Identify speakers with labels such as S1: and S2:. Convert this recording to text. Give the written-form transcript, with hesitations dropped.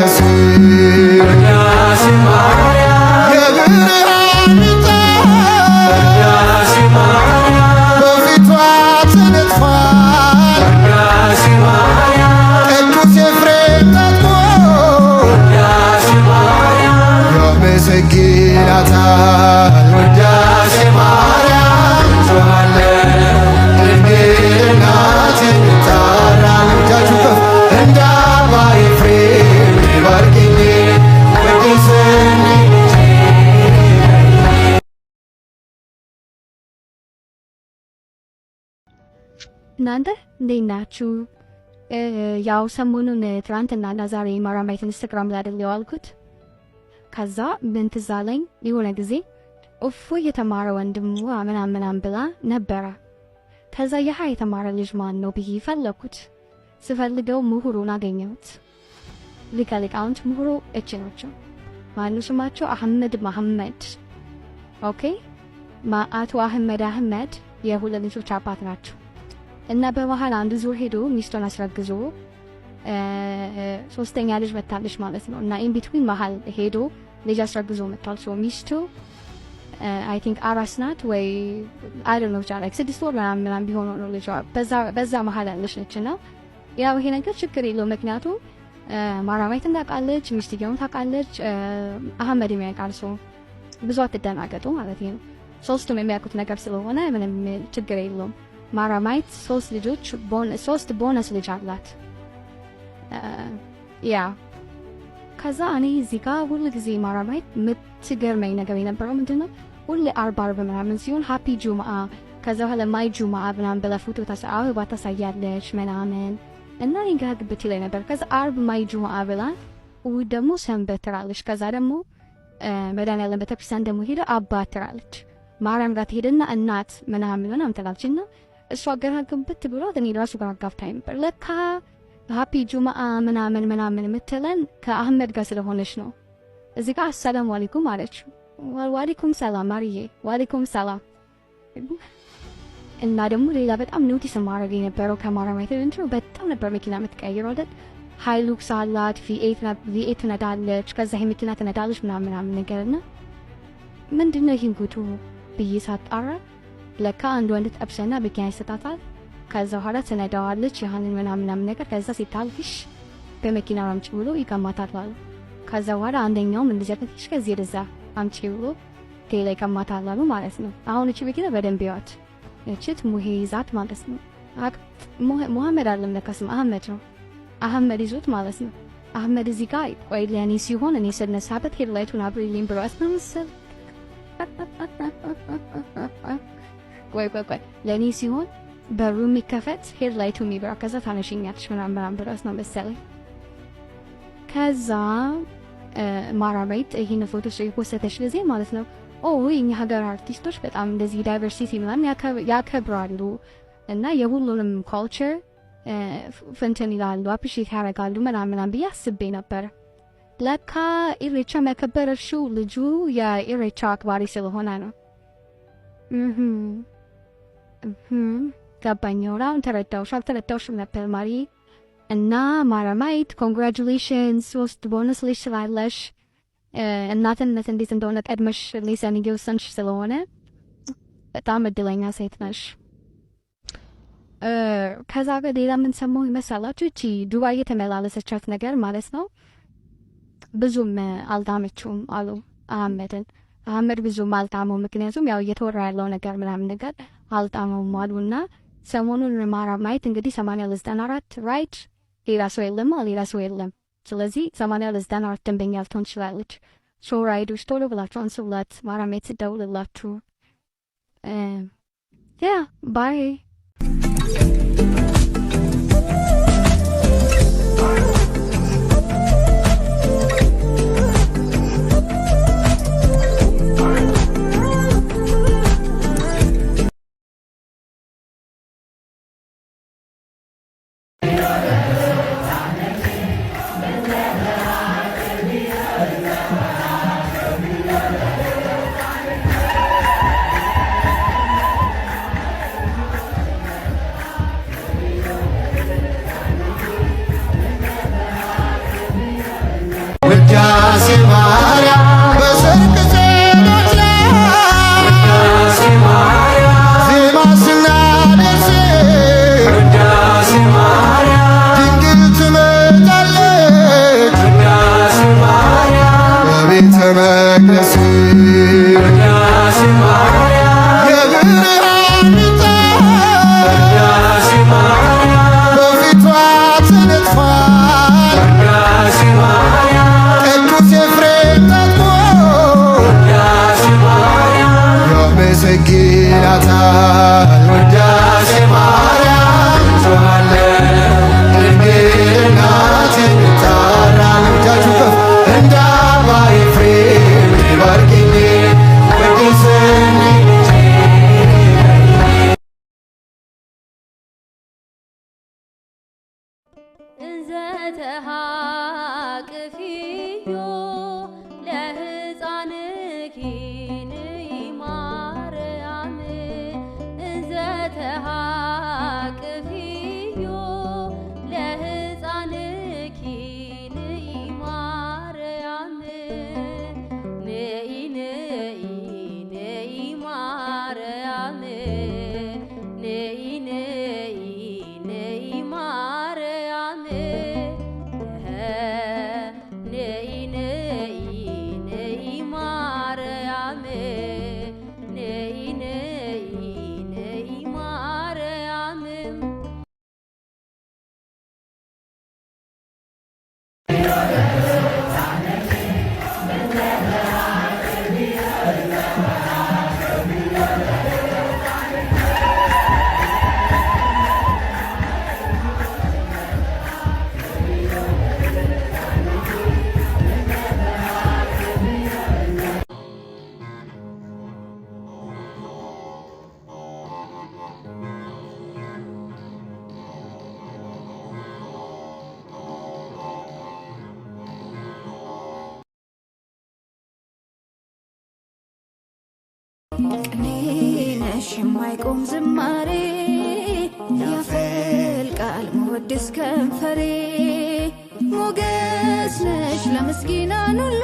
S1: ይድረስ ውዳሴ ማርያም የብርሃን ውዳሴ ማርያም በፊቷ ተነጥፏል ውዳሴ ማርያም ቅዱስ ኤፍሬም ታጥቆ ውዳሴ ማርያም ያመሰግናታል ውዳሴ ማርያም ጮኻለ ድንግል ናት የምታራን እጃችሁ ከፍ እንደ አባ ኤፍሬም ባርኪኝ ቅድስኒ
S2: እናንተ እንዴት ናችሁ? ያው ሰሞኑን ትናንትናና ዛሬ ማርያማዊት ኢንስታግራም ላይ አይደል የዋልኩት። ከዛ ምን ትዝ አለኝ የሆነ ጊዜ እፎይ የተማረ ወንድሙ ምናምን ብላ ነበረ። ከዛ የሃ የተማረ ልጅ ማን ነው ብዬ ፈለኩት። ስፈልገው ምሁሩን አገኘሁት። ሊቀ ሊቃውንት ምሁሩ እቺ ናቸው። ማነው ስማቸው? አህመድ መሐመድ። ኦኬ አቶ አህመድ የሁለት ልጆች አባት ናቸው። እና በመሃል አንድ ዙር ሄዶ ሚስቱን አስረግዞ ሶስተኛ ልጅ መታለች ማለት ነው። እና ኢን ቢትዊን መሃል ሄዶ ልጅ አስረግዞ መጣል። ሶ ሚስቱ አይ ቲንክ አራስ ናት ወይ አይ ዶንት ኖ ላይክ 6 ወር ምናምን ቢሆን ነው ልጅ በዛ መሃል ያለች ነችና ያው ይሄ ነገር ችግር የለውም ምክንያቱም ማርያማዊት እንዳቃለች ሚስትየውም ታውቃለች አህመድ የሚያውቃል። ሶ ብዙ አትደናገጡ ማለት ነው። ሶስቱም የሚያውቁት ነገር ስለሆነ ምንም ችግር የለውም። ማርያማዊት 3 ቦነስ ልጅ አላት። ያ ከዛ እኔ እዚህ ጋር ሁሉ ጊዜ ማርያማዊት የምትገርመኝ ነገር የነበረው ምንድነው ሁሌ አርብ ምናምን ሲሆን ሃፒ ጁምአ ከዛ በኋላ ማይ ጁምአ ምናምን ብላ ፎቶ ታሳያለች ምናምን እና እኔ ጋር ግብት ላይ ነበር። ከዛ አርብ ማይ ጁምአ ብላ ደግሞ ሰንበት ትላለች። ከዛ ደግሞ መድኃኒዓለም ቤተክርስቲያን ደግሞ ሄደ አባት ትላለች። ማርያም ጋር ትሄድና እናት ምናምን ትላለችና እሷ አገራግብት ብሏት እኔ ራሱ ጋር አጋፍታኝ ነበር። ለካ ሃፒ ጁምአ ምናምን የምትለን ከአህመድ ጋር ስለሆነች ነው። እዚህ ጋር አሰላሙ አለይኩም አለች። ወአለይኩም ሰላም ማርዬ ወአለይኩም ሰላም። እና ደግሞ ሌላ በጣም ኖቲስ ማድረግ የነበረው ከማርያማዊት እንትኑ በጣም ነበር መኪና የምትቀይረው አይደል? ሃይሉክስ አላት ቪኤት ትነዳለች። ከዛ ይሄ መኪና ትነዳለች ምናምን ነገርና ምንድነው ይሄን ጉቱ ብዬ ሳጣራ ለካ አንድ ወንድ ጠብሰና መኪና ይሰጣታል። ከዛ በኋላ ትነዳዋለች ያንን ምናምን ነገር ከዛ ሲታልፍሽ በመኪና አምጪ ብሎ ይቀማታል አሉ። ከዛ በኋላ አንደኛውም እንደዚህ አጥተሽ ከዚህ ወደዛ አምጪ ብሎ ቴሌ ይቀማታል አሉ ማለት ነው። አሁን እቺ መኪና በደንብ ይዋት እቺት ሙሄ ይዛት ማለት ነው። ሙሐመድ አይደለም ለካስም አህመድ ነው። አህመድ ይዞት ማለት ነው። አህመድ እዚህ ጋር ወይ ለኔ ሲሆን እኔ ስነሳበት ሄድላይቱን አብሪልኝ ብሏት ነው መሰል ቆይ ለኔ ሲሆን በሩ የሚከፈት ሄድላይቱ የሚበራ ከዛ ታነሽኛለሽ ምናምን ብሏት ነው መሰለኝ። ከዛ ማርያማዊት ይሄን ፎቶ የፖስተች ጊዜ ማለት ነው የኛ ሀገር አርቲስቶች በጣም እንደዚህ ዳይቨርሲቲ ምናምን ያከብራሉ እና የሁሉንም ካልቸር ፍንትን ይላሉ አፕሪሺየት ያደርጋሉ ምናምን ብዬ አስቤ ነበር። ለካ ኢሬቻ መከበረሽው ልጁ የኢሬቻ አክባሪ ስለሆነ ነው። ገባኝ። አሁን አልተረዳሁሽም ነበር ማሪ። እና ማርያማዊት ኮንግራቹሌሽንስ 3 ቦነስ ልጅ ስላለሽ እናትነት እንዴት እንደሆነ ቀድመሽ ሊሰን እየወሰንሽ ስለሆነ በጣም እድለኛ ሴት ነሽ። ከዛ ጋር ሌላ ምን ሰማሁ ይመስላችሁ? እቺ ዱባይ የተመላለሰቻት ነገር ማለት ነው ብዙም አልጣመችውም አሉ አህመድን። አህመድ ብዙም አልጣመው ምክንያቱም ያው እየተወራ ያለው ነገር ምናምን ነገር አልጣመውም አሉና ሰሞኑን ማርያማዊት እንግዲህ 80-94 ራይት ሌላ ሰው የለም። ስለዚህ 80-94 ደንበኛ ልትሆን ትችላለች። ሶ ራይዶች ቶሎ ብላችሁ አንሱላት ማርያማዊት ትደውልላችሁ። ያ ባይ
S3: ተሃቅፊዮ ለሕፃንኪ ንኢ ማርያም እንዘ ተሃቅፊዮ ለሕፃንኪ ንኢ ማርያም ንኢ ንኢ ንኢ ማርያም ንኢ ንኢ ንኢ ማርያም ንኢ ንኢ ንኢ ማርያም ንኢ ንኢ ንኢ ማርያም
S4: ቅኔ ነሽ የማይቆም ዝማሬ ያፈልቃል መወድስ ከንፈሬ ሞገስ ነሽ ለምስኪናን ሁሉ